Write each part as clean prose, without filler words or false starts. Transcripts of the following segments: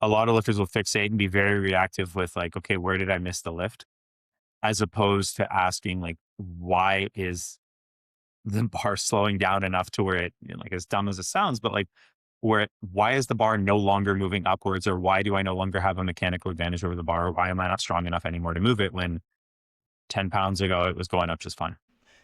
a lot of lifters will fixate and be very reactive with like, okay, where did I miss the lift? As opposed to asking like, why is the bar slowing down enough to where it, like as dumb as it sounds, but like why is the bar no longer moving upwards, or why do I no longer have a mechanical advantage over the bar? Or why am I not strong enough anymore to move it when 10 pounds ago it was going up just fine?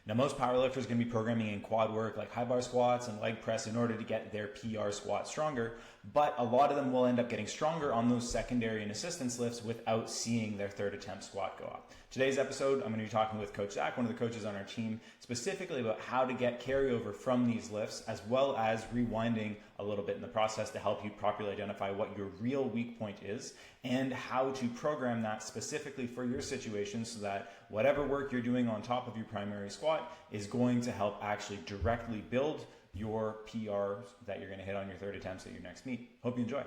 Now, most powerlifters are going to be programming in quad work like high bar squats and leg press in order to get their PR squat stronger, but a lot of them will end up getting stronger on those secondary and assistance lifts without seeing their third attempt squat go up. Today's episode, I'm going to be talking with Coach Zack, one of the coaches on our team, specifically about how to get carryover from these lifts, as well as rewinding a little bit in the process to help you properly identify what your real weak point is and how to program that specifically for your situation so that whatever work you're doing on top of your primary squat is going to help actually directly build your PRs that you're going to hit on your third attempts at your next meet. Hope you enjoy.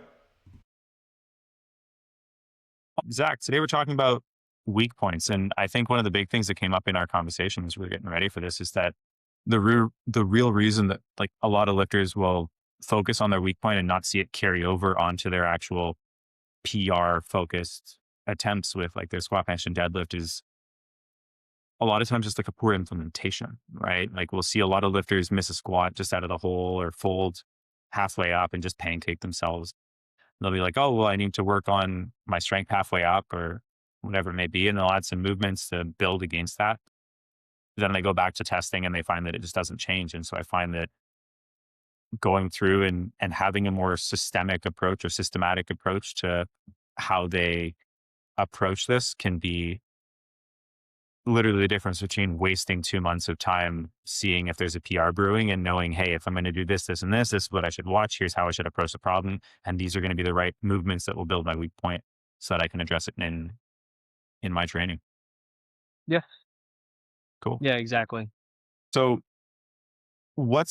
Zach, today we're talking about weak points. And I think one of the big things that came up in our conversation as we were getting ready for this is that the real reason that like a lot of lifters will focus on their weak point and not see it carry over onto their actual PR focused attempts with like their squat, bench, and deadlift is a lot of times just like a poor implementation, right? Like we'll see a lot of lifters miss a squat just out of the hole or fold halfway up and just pancake themselves. They'll be like, oh, well, I need to work on my strength halfway up or whatever it may be. And they'll add some movements to build against that. Then they go back to testing and they find that it just doesn't change. And so I find that going through and having a more systemic approach or systematic approach to how they approach this can be literally the difference between wasting 2 months of time seeing if there's a PR brewing and knowing, hey, if I'm going to do this, this, and this is what I should watch. Here's how I should approach the problem. And these are going to be the right movements that will build my weak point so that I can address it in my training. Yeah. Cool. Yeah, exactly. So what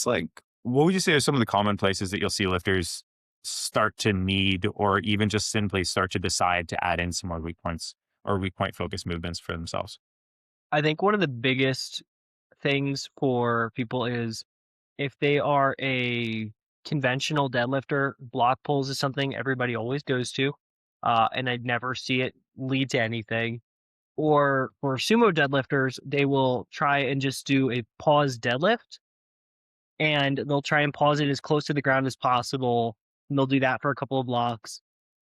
would you say are some of the common places that you'll see lifters start to need, or even just simply start to decide to add in some more weak points or weak point focused movements for themselves? I think one of the biggest things for people is if they are a conventional deadlifter, block pulls is something everybody always goes to, and I'd never see it lead to anything. Or for sumo deadlifters, they will try and just do a pause deadlift, and they'll try and pause it as close to the ground as possible. And they'll do that for a couple of blocks.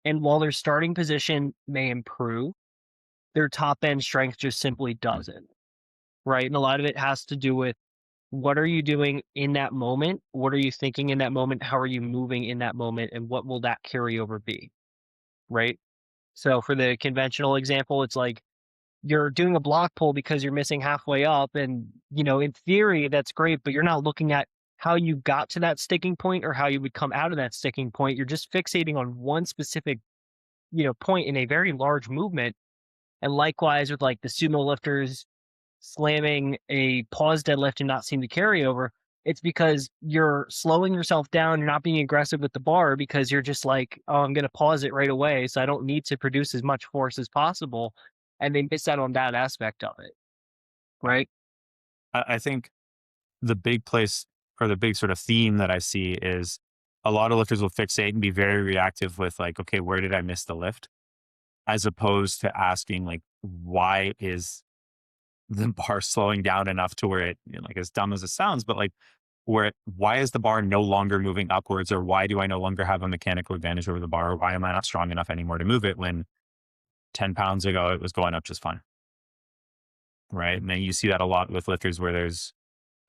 And while their starting position may improve, their top end strength just simply doesn't, right? And a lot of it has to do with what are you doing in that moment? What are you thinking in that moment? How are you moving in that moment? And what will that carryover be, right? So for the conventional example, it's like you're doing a block pull because you're missing halfway up. And, in theory, that's great, but you're not looking at how you got to that sticking point or how you would come out of that sticking point. You're just fixating on one specific, point in a very large movement. And likewise with like the sumo lifters slamming a pause deadlift and not seeing the carryover, it's because you're slowing yourself down. You're not being aggressive with the bar because you're just like, oh, I'm going to pause it right away. So I don't need to produce as much force as possible. And they miss out on that aspect of it. Right. I think the big place or the big sort of theme that I see is a lot of lifters will fixate and be very reactive with like, okay, where did I miss the lift? As opposed to asking like, why is the bar slowing down enough to where it, like as dumb as it sounds, but like why is the bar no longer moving upwards, or why do I no longer have a mechanical advantage over the bar? Or why am I not strong enough anymore to move it when 10 pounds ago it was going up just fine? Right. And then you see that a lot with lifters where there's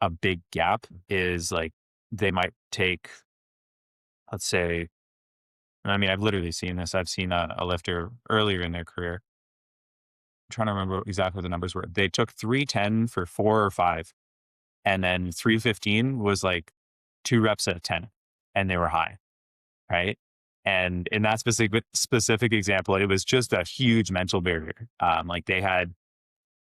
a big gap is like they might take, let's say, I mean, I've literally seen this. I've seen a lifter earlier in their career. I'm trying to remember exactly what the numbers were. They took 310 for 4 or 5, and then 315 was like 2 reps at 10, and they were high, right? And in that specific example, it was just a huge mental barrier. Like they had,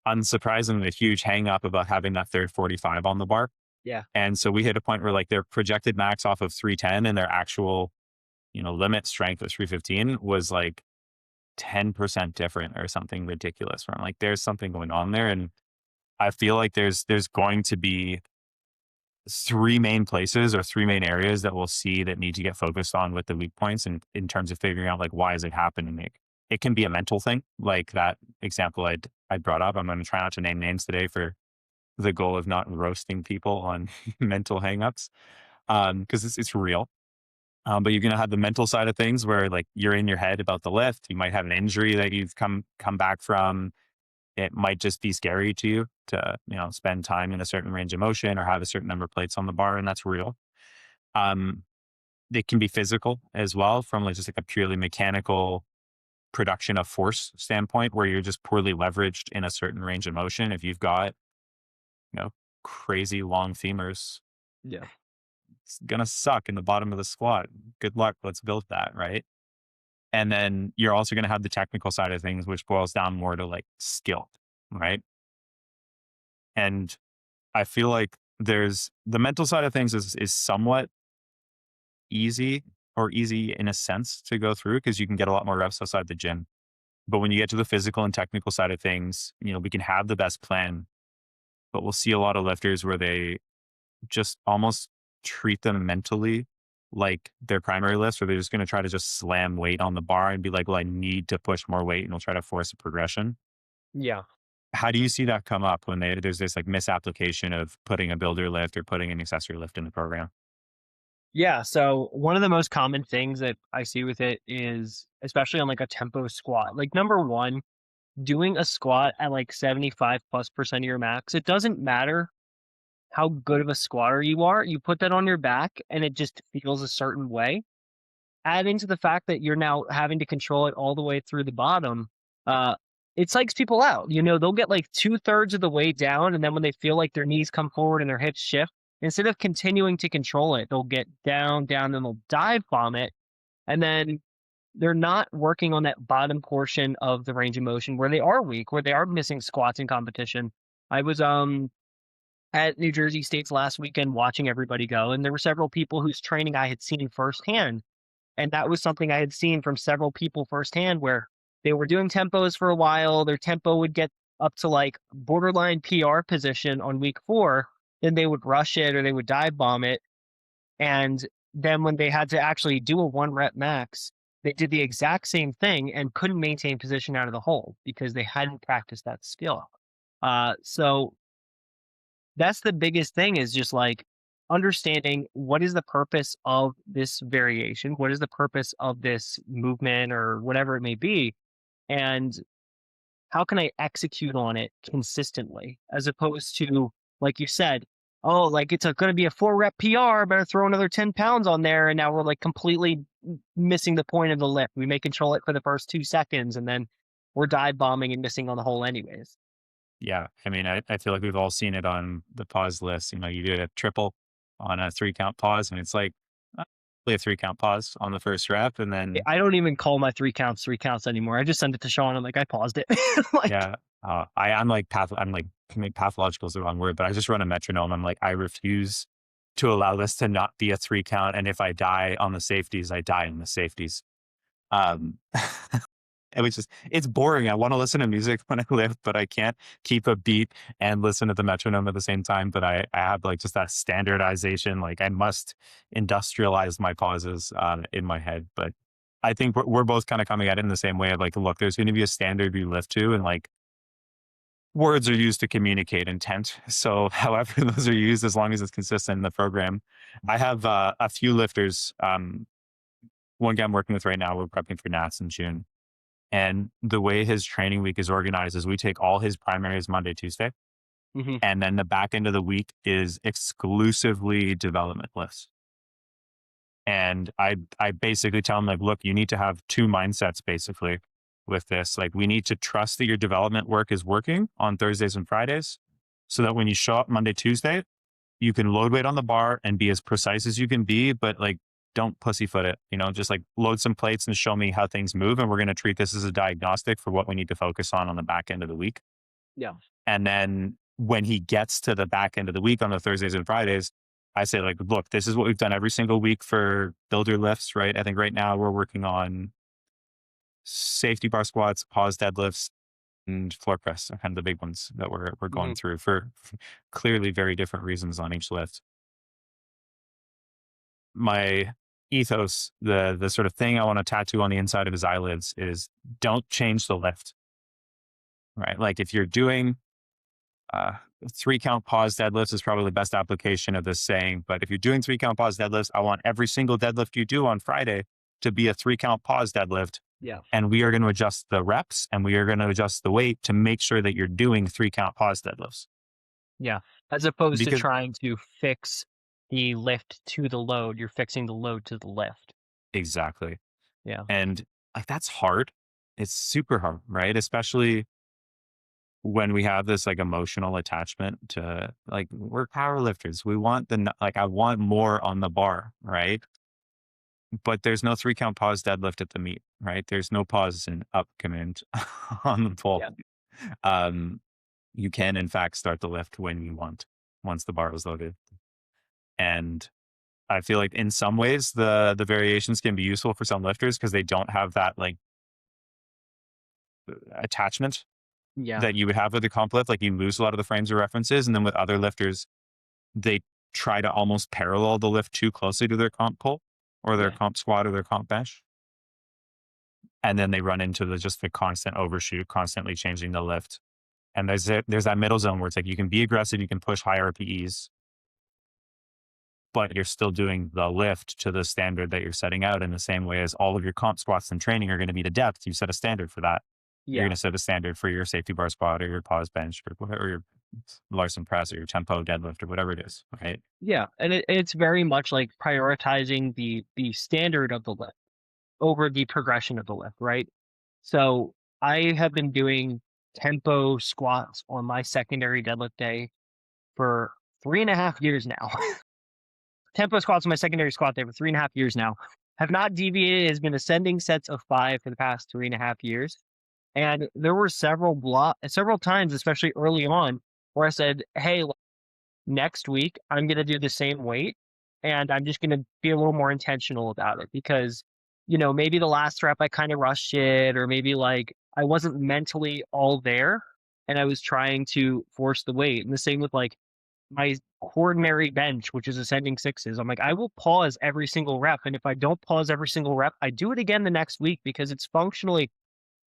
unsurprisingly, a huge hang up about having that third 45 on the bar. Yeah. And so we hit a point where like their projected max off of 310 and their actual, limit strength of 315 was like 10% different or something ridiculous. Where I'm like, there's something going on there. And I feel like there's going to be three main places or three main areas that we'll see that need to get focused on with the weak points, and in terms of figuring out like why is it happening. It can be a mental thing, like that example I brought up. I'm going to try not to name names today for the goal of not roasting people on mental hangups, because it's real. But you're going to have the mental side of things where like you're in your head about the lift. You might have an injury that you've come back from. It might just be scary to you to, spend time in a certain range of motion or have a certain number of plates on the bar, and that's real. It can be physical as well, from like just like a purely mechanical production of force standpoint, where you're just poorly leveraged in a certain range of motion. If you've got, you know, crazy long femurs, Yeah. it's gonna suck in the bottom of the squat. Good luck. Let's build that, right? And then you're also going to have the technical side of things, which boils down more to like skill, right? And I feel like there's the mental side of things is somewhat easy, or easy in a sense to go through, because you can get a lot more reps outside the gym. But when you get to the physical and technical side of things, we can have the best plan, but we'll see a lot of lifters where they just almost treat them mentally like their primary lifts, where they're just going to try to just slam weight on the bar and be like, well, I need to push more weight, and we'll try to force a progression. Yeah. How do you see that come up when there's this like misapplication of putting a builder lift or putting an accessory lift in the program? Yeah. So one of the most common things that I see with it is, especially on like a tempo squat, like number one, doing a squat at like 75+% of your max. It doesn't matter how good of a squatter you are. You put that on your back and it just feels a certain way. Add into the fact that you're now having to control it all the way through the bottom. Uh, it psychs people out. They'll get like 2/3 of the way down, and then when they feel like their knees come forward and their hips shift, instead of continuing to control it, they'll get down, down, then they'll dive bomb it, and then they're not working on that bottom portion of the range of motion where they are weak, where they are missing squats in competition. I was at New Jersey State's last weekend watching everybody go, and there were several people whose training I had seen firsthand. And that was something I had seen from several people firsthand, where they were doing tempos for a while. Their tempo would get up to like borderline PR position on week 4. Then they would rush it or they would dive bomb it. And then when they had to actually do a 1 rep max, they did the exact same thing and couldn't maintain position out of the hole because they hadn't practiced that skill. So that's the biggest thing, is just like understanding what is the purpose of this variation, what is the purpose of this movement or whatever it may be, and how can I execute on it consistently, as opposed to, like you said, oh, like it's going to be a 4 rep PR, better throw another 10 pounds on there, and now we're like completely missing the point of the lift. We may control it for the first 2 seconds, and then we're dive bombing and missing on the hole anyways. Yeah. I mean, I feel like we've all seen it on the pause list. You do a triple on a 3 count pause, and it's like a 3 count pause on the first rep. And then, I don't even call my 3 counts anymore. I just send it to Sean. I'm like, I paused it. yeah, I'm like, pathological is the wrong word, but I just run a metronome. I'm like, I refuse to allow this to not be a 3 count. And if I die on the safeties, I die in the safeties. It's boring. I want to listen to music when I lift, but I can't keep a beat and listen to the metronome at the same time. But I have like just that standardization. Like I must industrialize my pauses in my head. But I think we're both kind of coming at it in the same way of like, look, there's going to be a standard you lift to, and like words are used to communicate intent. So however those are used, as long as it's consistent in the program. I have a few lifters. One guy I'm working with right now, we're prepping for Nats in June. And the way his training week is organized is we take all his primaries Monday, Tuesday. Mm-hmm. And then the back end of the week is exclusively development lifts. And I basically tell him like, look, you need to have 2 mindsets basically with this. Like we need to trust that your development work is working on Thursdays and Fridays, so that when you show up Monday, Tuesday, you can load weight on the bar and be as precise as you can be, but like, don't pussyfoot it, just like load some plates and show me how things move. And we're going to treat this as a diagnostic for what we need to focus on the back end of the week. Yeah. And then when he gets to the back end of the week on the Thursdays and Fridays, I say like, look, this is what we've done every single week for builder lifts, right? I think right now we're working on safety bar squats, pause deadlifts, and floor press are kind of the big ones that we're going through for clearly very different reasons on each lift. my ethos, the sort of thing I want to tattoo on the inside of his eyelids is don't change the lift, right? Like if you're doing 3 count pause deadlifts is probably the best application of this saying. But if you're doing 3 count pause deadlifts, I want every single deadlift you do on Friday to be a 3 count pause deadlift. Yeah. And we are going to adjust the reps and we are going to adjust the weight to make sure that you're doing 3 count pause deadlifts. Yeah. As opposed to Because trying to fix the lift to the load, you're fixing the load to the lift. exactly. Yeah. And like that's hard. It's super hard, right? Especially when we have this like emotional attachment to like we're power lifters. We want like I want more on the bar, right? But there's no 3 count pause deadlift at the meet, right? There's no pause and up command on the pull. Yeah. You can in fact start the lift when you want, once the bar is loaded. And I feel like in some ways the variations can be useful for some lifters because they don't have that like attachment Yeah. that you would have with the comp lift. Like you lose a lot of the frames of references. And then with other lifters, they try to almost parallel the lift too closely to their comp pull or their Yeah. comp squat or their comp bench. And then they run into just the constant overshoot, constantly changing the lift. And there's that middle zone where it's like you can be aggressive, you can push high RPEs, but you're still doing the lift to the standard that you're setting out in the same way as all of your comp squats and training are going to be to depth. You set a standard for that. You're Yeah. going to set a standard for your safety bar squat or your pause bench or whatever, or your Larson press or your tempo deadlift or whatever it is, right? Yeah. And it's very much like prioritizing the standard of the lift over the progression of the lift, right? So I have been doing tempo squats on my secondary deadlift day for 3.5 years now. Tempo squats on my secondary squat day for 3.5 years now. Have not deviated. It has been ascending sets of 5 for the past 3.5 years. And there were several times, especially early on, where I said, hey, next week I'm going to do the same weight and I'm just going to be a little more intentional about it because, maybe the last rep I kind of rushed it, or maybe like I wasn't mentally all there and I was trying to force the weight. And the same with like my coordinary bench, which is ascending sixes. I'm like, I will pause every single rep. And if I don't pause every single rep, I do it again the next week because it's functionally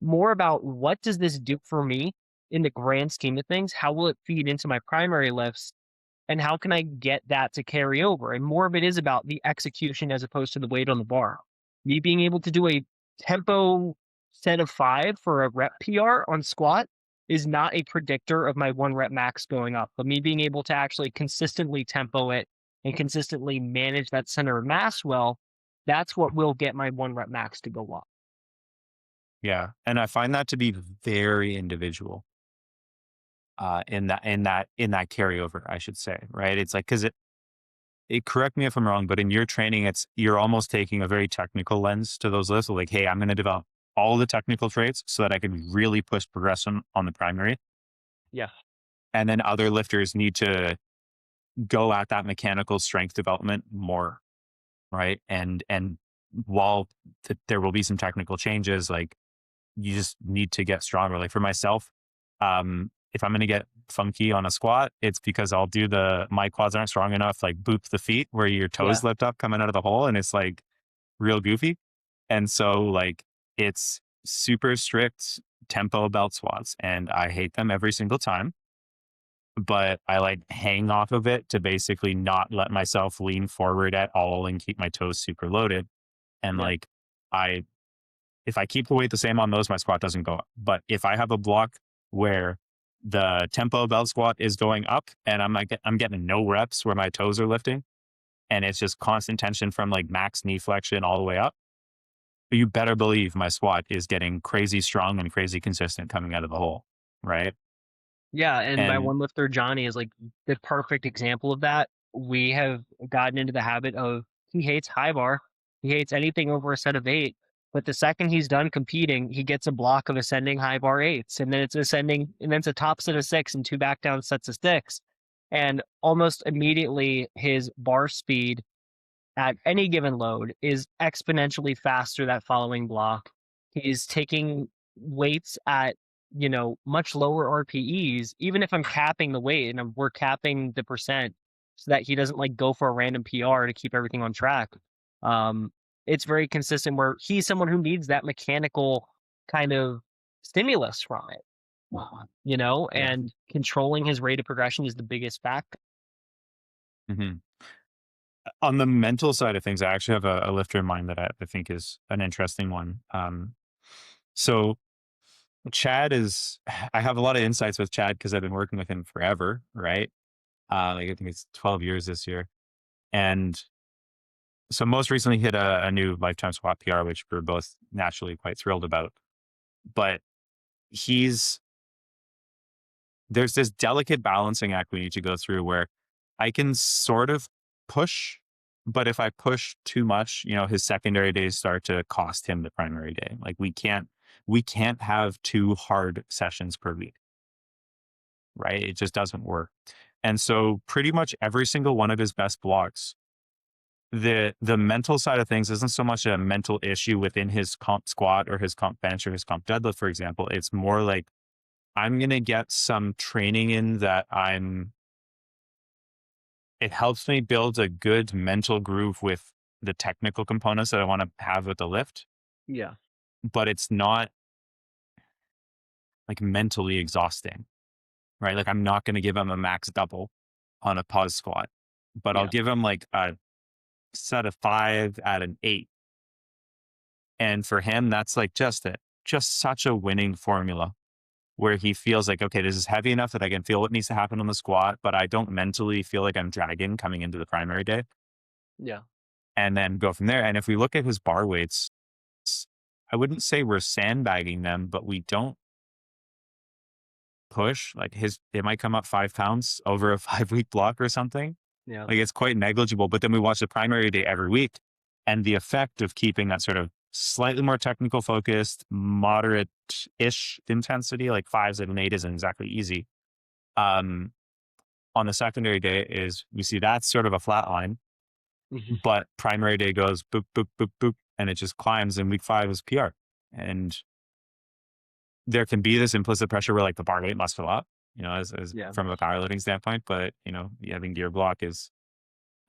more about what does this do for me in the grand scheme of things? How will it feed into my primary lifts? And how can I get that to carry over? And more of it is about the execution as opposed to the weight on the bar. Me being able to do a tempo set of 5 for a rep PR on squat is not a predictor of my 1 rep max going up, but me being able to actually consistently tempo it and consistently manage that center of mass well, that's what will get my 1 rep max to go up. Yeah. And I find that to be very individual. In that carryover, I should say, right? It's like, cause it correct me if I'm wrong, but in your training, you're almost taking a very technical lens to those lists. Like, hey, I'm going to develop all the technical traits so that I can really push progression on the primary. Yeah. And then other lifters need to go at that mechanical strength development more, right? And while there will be some technical changes, like you just need to get stronger. Like for myself, if I'm going to get funky on a squat, it's because I'll do my quads aren't strong enough, like boop the feet where your toes lift up coming out of the hole. And it's like real goofy. And so like it's super strict tempo belt squats and I hate them every single time, but I like hang off of it to basically not let myself lean forward at all and keep my toes super loaded. And like if I keep the weight the same on those, my squat doesn't go up. But if I have a block where the tempo belt squat is going up and I'm getting no reps where my toes are lifting and it's just constant tension from like max knee flexion all the way up, you better believe my squat is getting crazy strong and crazy consistent coming out of the hole, right? Yeah, and my And one lifter, Johnny, is like the perfect example of that. We have gotten into the habit of he hates high bar. He hates anything over a set of 8. But the second he's done competing, he gets a block of ascending high bar 8s. And then it's ascending, and then it's a top set of 6 and 2 back down sets of 6. And almost immediately his bar speed at any given load is exponentially faster that following block. He's taking weights at much lower RPEs, even if I'm capping the weight and we're capping the percent, so that he doesn't like go for a random PR to keep everything on track. Um, it's very consistent where he's someone who needs that mechanical kind of stimulus from it, Yeah. and controlling his rate of progression is the biggest factor. Hmm. On the mental side of things, I actually have a lifter in mind that I think is an interesting one. So Chad is, I have a lot of insights with Chad because I've been working with him forever, right? Like I think it's 12 years this year. And so most recently hit a new lifetime squat PR, which we're both naturally quite thrilled about. But he's, there's this delicate balancing act we need to go through where I can sort of push, but if I push too much, his secondary days start to cost him the primary day. Like we can't have 2 hard sessions per week, right? It just doesn't work. And so pretty much every single one of his best blocks, the mental side of things isn't so much a mental issue within his comp squat or his comp bench or his comp deadlift, for example. It's more like I'm going to get some training in that it helps me build a good mental groove with the technical components that I want to have with the lift, Yeah. but it's not like mentally exhausting, right? Like I'm not going to give him a max double on a pause squat, but I'll Yeah. give him like a set of 5 at an 8. And for him, that's like just such a winning formula where he feels like, okay, this is heavy enough that I can feel what needs to happen on the squat, but I don't mentally feel like I'm dragging coming into the primary day, Yeah. and then go from there. And if we look at his bar weights, I wouldn't say we're sandbagging them, but we don't push like it might come up 5 pounds over a 5-week block or something. Yeah. Like it's quite negligible, but then we watch the primary day every week and the effect of keeping that sort of slightly more technical focused, moderate-ish intensity, like 5s at an 8 isn't exactly easy. On the secondary day is we see that's sort of a flat line, Mhm. but primary day goes boop, boop, boop, boop, and it just climbs, and week 5 is PR. And there can be this implicit pressure where like the bar weight must fill up, as Yeah. from a powerlifting standpoint, but having gear block is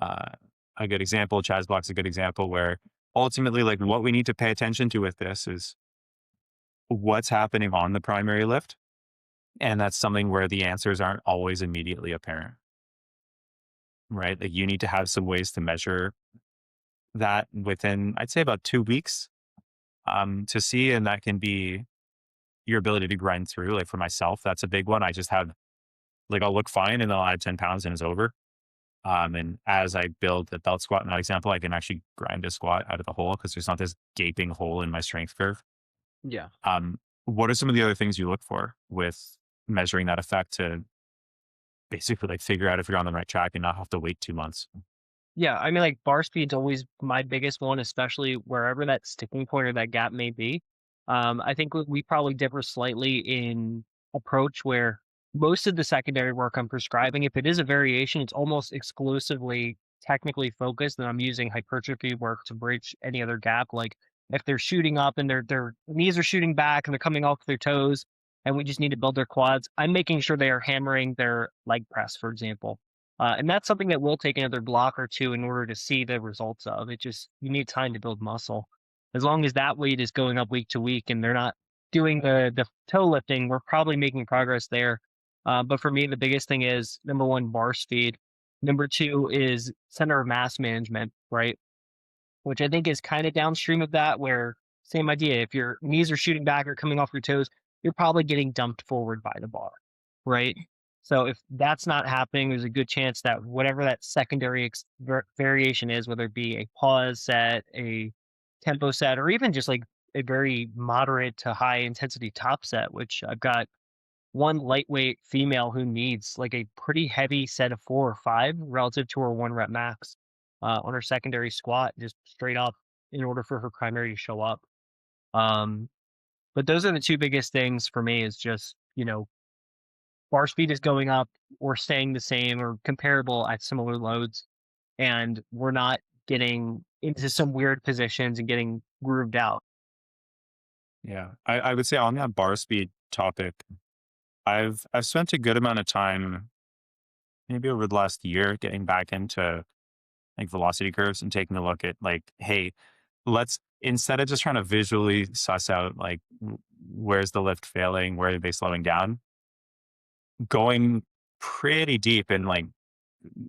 uh, a good example. Chaz block's a good example where ultimately like what we need to pay attention to with this is what's happening on the primary lift. And that's something where the answers aren't always immediately apparent, right? Like you need to have some ways to measure that within, I'd say about 2 weeks, to see. And that can be your ability to grind through. Like for myself, that's a big one. I just have like, I'll look fine and then I'll add 10 pounds and it's over. And as I build the belt squat in that example, I can actually grind a squat out of the hole because there's not this gaping hole in my strength curve. Yeah. What are some of the other things you look for with measuring that effect to basically like figure out if you're on the right track and not have to wait 2 months? Yeah, I mean, like, bar speed's always my biggest one, especially wherever that sticking point or that gap may be. I think we probably differ slightly in approach where most of the secondary work I'm prescribing, if it is a variation, it's almost exclusively technically focused, and I'm using hypertrophy work to bridge any other gap. Like if they're shooting up and their knees are shooting back and they're coming off their toes, and we just need to build their quads, I'm making sure they are hammering their leg press, for example. And that's something that will take another block or two in order to see the results of. It just, you need time to build muscle. As long as that weight is going up week to week and they're not doing the toe lifting, we're probably making progress there. But for me, the biggest thing is number one, bar speed. Number two is center of mass management, right? Which I think is kind of downstream of that, where same idea. If your knees are shooting back or coming off your toes, you're probably getting dumped forward by the bar, right? So if that's not happening, there's a good chance that whatever that secondary variation is, whether it be a pause set, a tempo set, or even just like a very moderate to high intensity top set, which I've got one lightweight female who needs like a pretty heavy set of 4 or 5 relative to her 1 rep max on her secondary squat, just straight up in order for her primary to show up. Um, but those are the two biggest things for me is just, bar speed is going up or staying the same or comparable at similar loads. And we're not getting into some weird positions and getting grooved out. Yeah. I would say on that bar speed topic, I've spent a good amount of time maybe over the last year, getting back into like velocity curves and taking a look at like, hey, let's instead of just trying to visually suss out like where's the lift failing, where are they slowing down, going pretty deep and like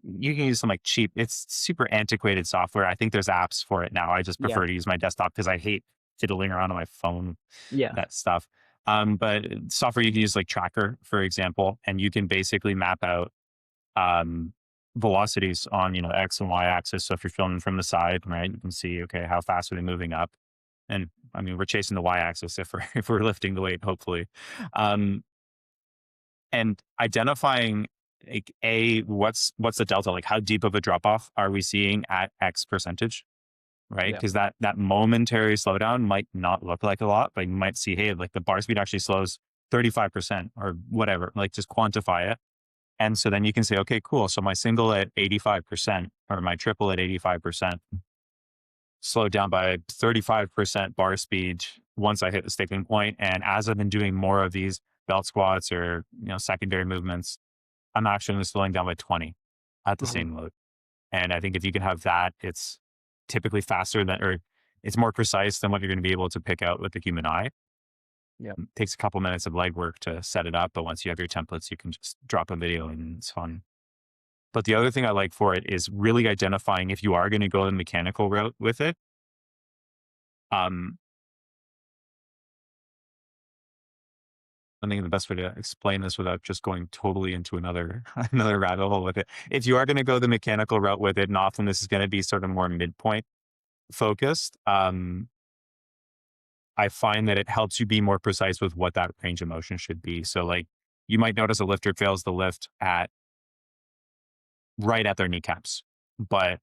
you can use some like cheap, it's super antiquated software. I think there's apps for it now. I just Yeah. prefer to use my desktop because I hate fiddling around on my phone, Yeah. that stuff. But software you can use like Tracker, for example, and you can basically map out um, velocities on, X and Y axis. So if you're filming from the side, right, you can see, okay, how fast are they moving up? And I mean, we're chasing the Y axis if we're, if we're lifting the weight, hopefully. Um, and identifying like what's the delta, like how deep of a drop off are we seeing at X percentage, right? Yeah. Because that momentary slowdown might not look like a lot, but you might see, hey, like the bar speed actually slows 35% or whatever, like just quantify it. And so then you can say, okay, cool. So my single at 85% or my triple at 85% slowed down by 35% bar speed once I hit the sticking point. And as I've been doing more of these belt squats or, secondary movements, I'm actually slowing down by 20 at the Hmm. same load. And I think if you can have that, it's typically faster than, or it's more precise than what you're going to be able to pick out with the human eye. Yeah. It takes a couple minutes of legwork to set it up. But once you have your templates, you can just drop a video and it's fun. But the other thing I like for it is really identifying if you are going to go the mechanical route with it. Um, I think the best way to explain this without just going totally into another another rabbit hole with it. If you are going to go the mechanical route with it, and often this is going to be sort of more midpoint focused, I find that it helps you be more precise with what that range of motion should be. So, like, you might notice a lifter fails the lift at right at their kneecaps, but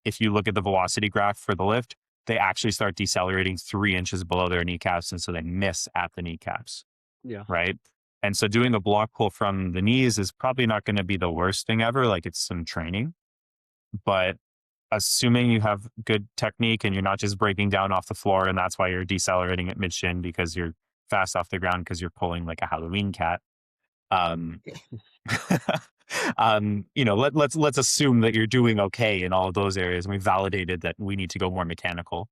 if you look at the velocity graph for the lift, they actually start decelerating 3 inches below their kneecaps. And so they miss at the kneecaps, Yeah. right? And so doing a block pull from the knees is probably not going to be the worst thing ever. Like it's some training, but assuming you have good technique and you're not just breaking down off the floor and that's why you're decelerating at mid shin because you're fast off the ground because you're pulling like a Halloween cat. Um, let's assume that you're doing okay in all of those areas. And we validated that we need to go more mechanical.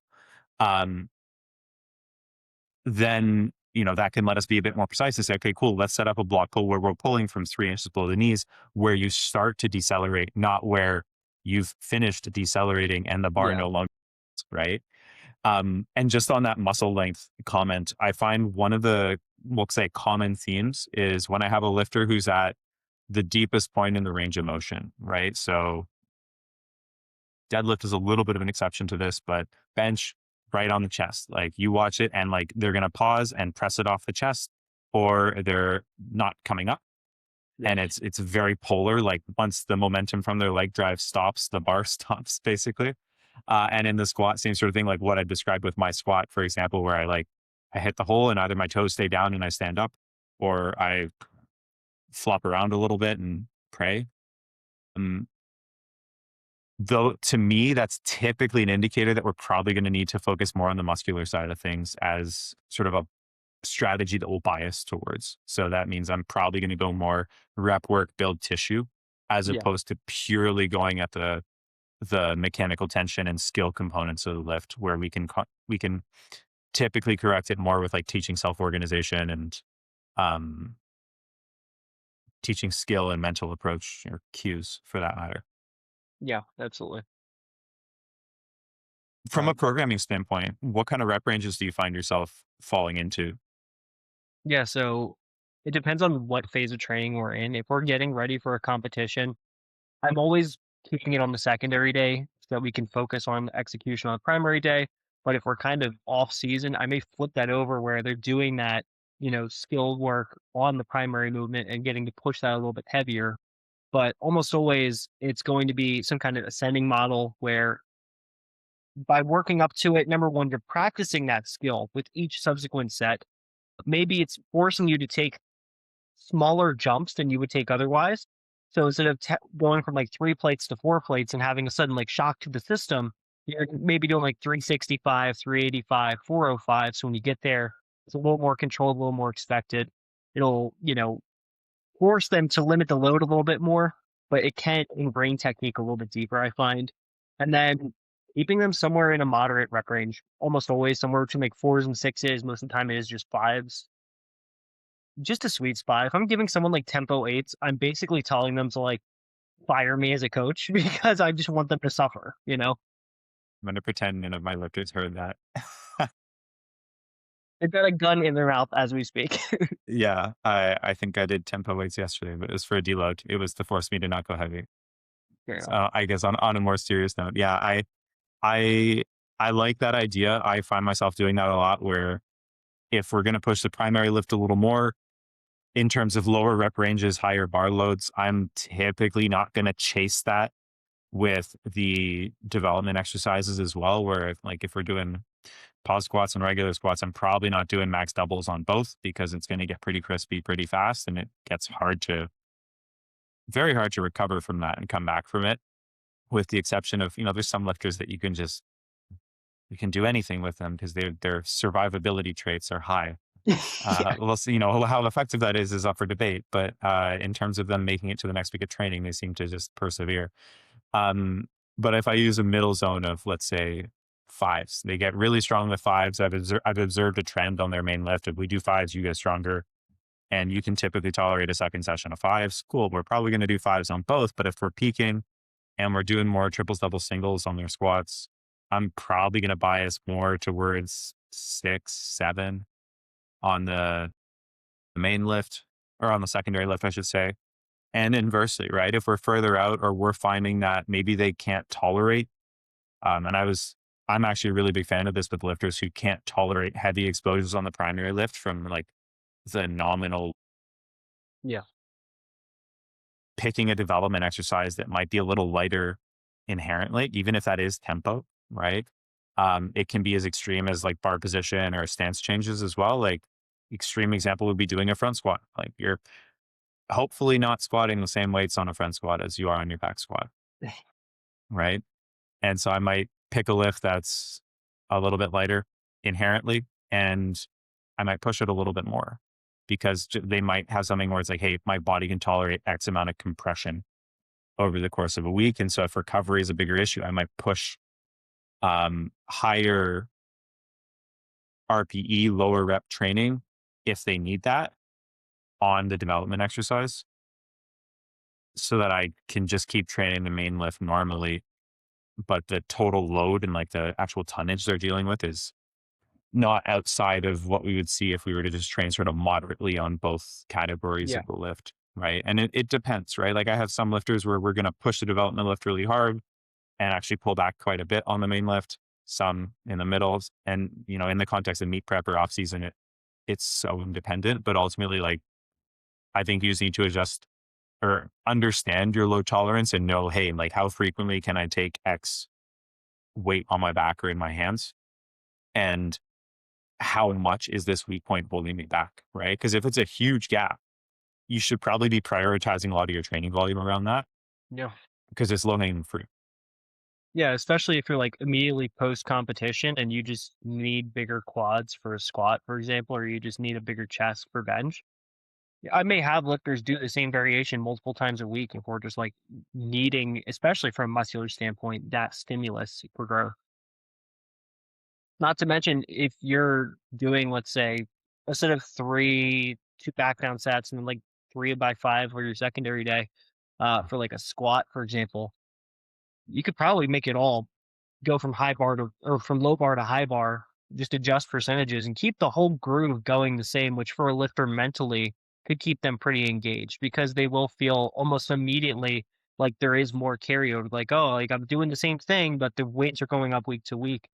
Um, then, that can let us be a bit more precise and say, okay, cool, let's set up a block pull where we're pulling from 3 inches below the knees, where you start to decelerate, not where you've finished decelerating and the bar Yeah. no longer, right? And just on that muscle length comment, I find one of the, we'll say common themes is when I have a lifter who's at the deepest point in the range of motion, right? So deadlift is a little bit of an exception to this, but bench right on the chest. Like you watch it and like they're going to pause and press it off the chest or they're not coming up. Yeah. And it's very polar. Like once the momentum from their leg drive stops, the bar stops basically. And in the squat, same sort of thing, like what I described with my squat, for example, where I hit the hole and either my toes stay down and I stand up or I flop around a little bit and pray. Um, though to me, that's typically an indicator that we're probably going to need to focus more on the muscular side of things as sort of a strategy that will bias towards. So that means I'm probably going to go more rep work, build tissue, as Yeah. opposed to purely going at the mechanical tension and skill components of the lift, where we can typically correct it more with like teaching self organization and um, teaching skill and mental approach or cues for that matter. Yeah. Absolutely. From a Um, programming standpoint, what kind of rep ranges do you find yourself falling into? yeah. So it depends on what phase of training we're in. If we're getting ready for a competition, I'm always keeping it on the secondary day so that we can focus on execution on the primary day. But if we're kind of off season, I may flip that over where they're doing that, skilled work on the primary movement and getting to push that a little bit heavier. But almost always it's going to be some kind of ascending model where by working up to it, number one, you're practicing that skill with each subsequent set. Maybe it's forcing you to take smaller jumps than you would take otherwise. So instead of going from like 3 plates to 4 plates and having a sudden like shock to the system, you're maybe doing like 365, 385, 405. So when you get there, it's a little more controlled, a little more expected. It'll, force them to limit the load a little bit more. but it can ingrain technique a little bit deeper, I find. And then keeping them somewhere in a moderate rep range, almost always somewhere between like 4s and 6s. Most of the time it is just 5s. Just a sweet spot. If I'm giving someone like tempo 8s, I'm basically telling them to like fire me as a coach because I just want them to suffer, you know? I'm going to pretend none of my lifters heard that. They've got a gun in their mouth as we speak. Yeah, I think I did tempo weights yesterday, but it was for a deload. It was to force me to not go heavy. Fair enough. So I guess on a more serious note, yeah, I I like that idea. I find myself doing that a lot where if we're going to push the primary lift a little more in terms of lower rep ranges, higher bar loads, I'm typically not going to chase that with the development exercises as well. Where if we're doing pause squats and regular squats, I'm probably not doing max doubles on both because it's going to get pretty crispy pretty fast and it gets very hard to recover from that and come back from it. With the exception of, there's some lifters that you can do anything with them because their survivability traits are high. Yeah. We'll see, how effective that is up for debate. But in terms of them making it to the next week of training, they seem to just persevere. Um, but if I use a middle zone of, let's say, 5s, they get really strong with 5s. I've observed a trend on their main lift. If we do 5s, you get stronger. And you can typically tolerate a second session of 5s. Cool. We're probably going to do 5s on both. But if we're peaking and we're doing more triples, doubles, singles on their squats, I'm probably going to bias more towards 6, 7 on the main lift or on the secondary lift, I should say. And inversely, right? If we're further out or we're finding that maybe they can't tolerate, and I'm actually a really big fan of this with lifters who can't tolerate heavy exposures on the primary lift from like the nominal Yeah. picking a development exercise that might be a little lighter inherently, even if that is tempo, right? It can be as extreme as like bar position or stance changes as well. Like extreme example would be doing a front squat. Like you're hopefully not squatting the same weights on a front squat as you are on your back squat, right? And so I might pick a lift that's a little bit lighter inherently, and I might push it a little bit more because they might have something where it's like, hey, my body can tolerate X amount of compression over the course of a week. And so if recovery is a bigger issue, I might push higher RPE, lower rep training if they need that on the development exercise so that I can just keep training the main lift normally. But the total load and like the actual tonnage they're dealing with is not outside of what we would see if we were to just train sort of moderately on both categories Yeah. of the lift. Right. And it depends, right? Like I have some lifters where we're going to push the development lift really hard and actually pull back quite a bit on the main lift, some in the middles. And, in the context of meet prep or off season, it's so independent, but ultimately like I think you just need to adjust or understand your load tolerance and know, hey, like how frequently can I take X weight on my back or in my hands? And how much is this weak point holding me back, right? Because if it's a huge gap, you should probably be prioritizing a lot of your training volume around that Yeah. because it's low hanging fruit. Yeah, especially if you're like immediately post competition and you just need bigger quads for a squat, for example, or you just need a bigger chest for bench. Yeah, I may have lifters do the same variation multiple times a week if we're just like needing, especially from a muscular standpoint, that stimulus for growth. Not to mention if you're doing, let's say, a set of 2 back down sets and then like 3 by 5 for your secondary day, for like a squat, for example, you could probably make it all go from high bar to or from low bar to high bar, just adjust percentages and keep the whole groove going the same, which for a lifter mentally could keep them pretty engaged because they will feel almost immediately like there is more carryover. Like, oh, like I'm doing the same thing, but the weights are going up week to week,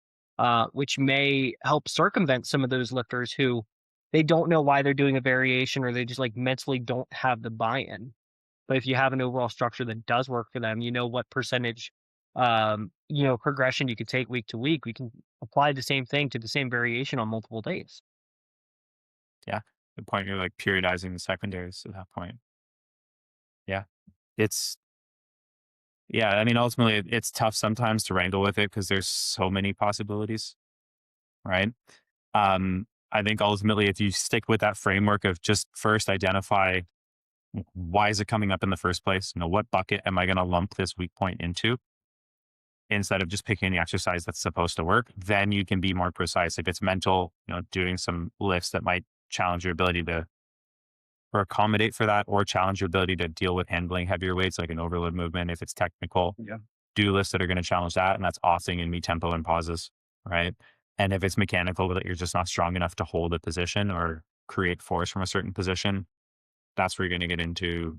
which may help circumvent some of those lifters who they don't know why they're doing a variation or they just like mentally don't have the buy-in. But if you have an overall structure that does work for them, you know what percentage progression you could take week to week. We can apply the same thing to the same variation on multiple days. Yeah. The point you're like periodizing the secondaries at that point. Yeah. It's, yeah. I mean, ultimately, it's tough sometimes to wrangle with it because there's so many possibilities, right? I think ultimately, if you stick with that framework of just first identify Why is it coming up in the first place? What bucket am I going to lump this weak point into? Instead of just picking the exercise that's supposed to work, then you can be more precise. If it's mental, doing some lifts that might challenge your ability to or accommodate for that, or challenge your ability to deal with handling heavier weights like an overload movement. If it's technical, Yeah. do lifts that are going to challenge that. And that's offing and me tempo and pauses. Right. And if it's mechanical that you're just not strong enough to hold a position or create force from a certain position, that's where you're going to get into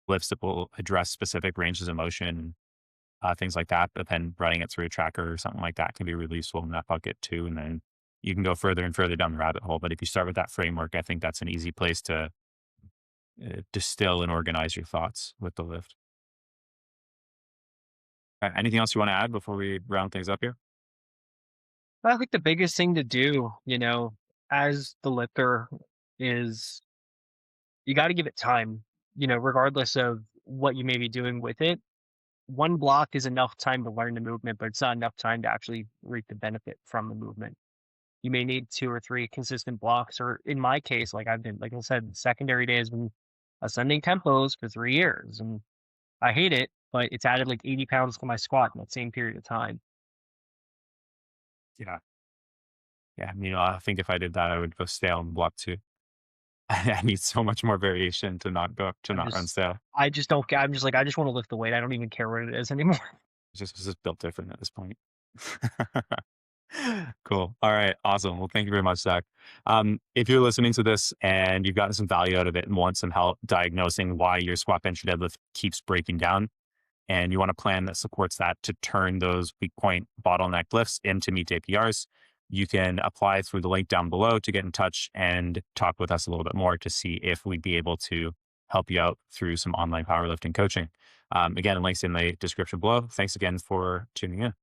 lifts that will address specific ranges of motion, things like that. But then running it through a tracker or something like that can be really useful in that bucket too. And then you can go further and further down the rabbit hole. But if you start with that framework, I think that's an easy place to distill and organize your thoughts with the lift. Anything else you want to add before we round things up here? I think the biggest thing to do, as the lifter is you got to give it time, regardless of what you may be doing with it. One block is enough time to learn the movement, but it's not enough time to actually reap the benefit from the movement. You may need 2 or 3 consistent blocks, or in my case, like I said, secondary day has been ascending tempos for 3 years, and I hate it, but it's added like 80 pounds to my squat in that same period of time. Yeah. Yeah. I think if I did that, I would go stale in block two. I need so much more variation to not go to I'm not run just, stale. I just don't. I'm just like I just want to lift the weight. I don't even care what it is anymore. It's just built different at this point. Cool. All right. Awesome. Well, thank you very much, Zach. If you're listening to this and you've gotten some value out of it and want some help diagnosing why your squat, bench, or deadlift keeps breaking down, and you want a plan that supports that to turn those weak point bottleneck lifts into meet APRs, you can apply through the link down below to get in touch and talk with us a little bit more to see if we'd be able to help you out through some online powerlifting coaching. Again, links in the description below. Thanks again for tuning in.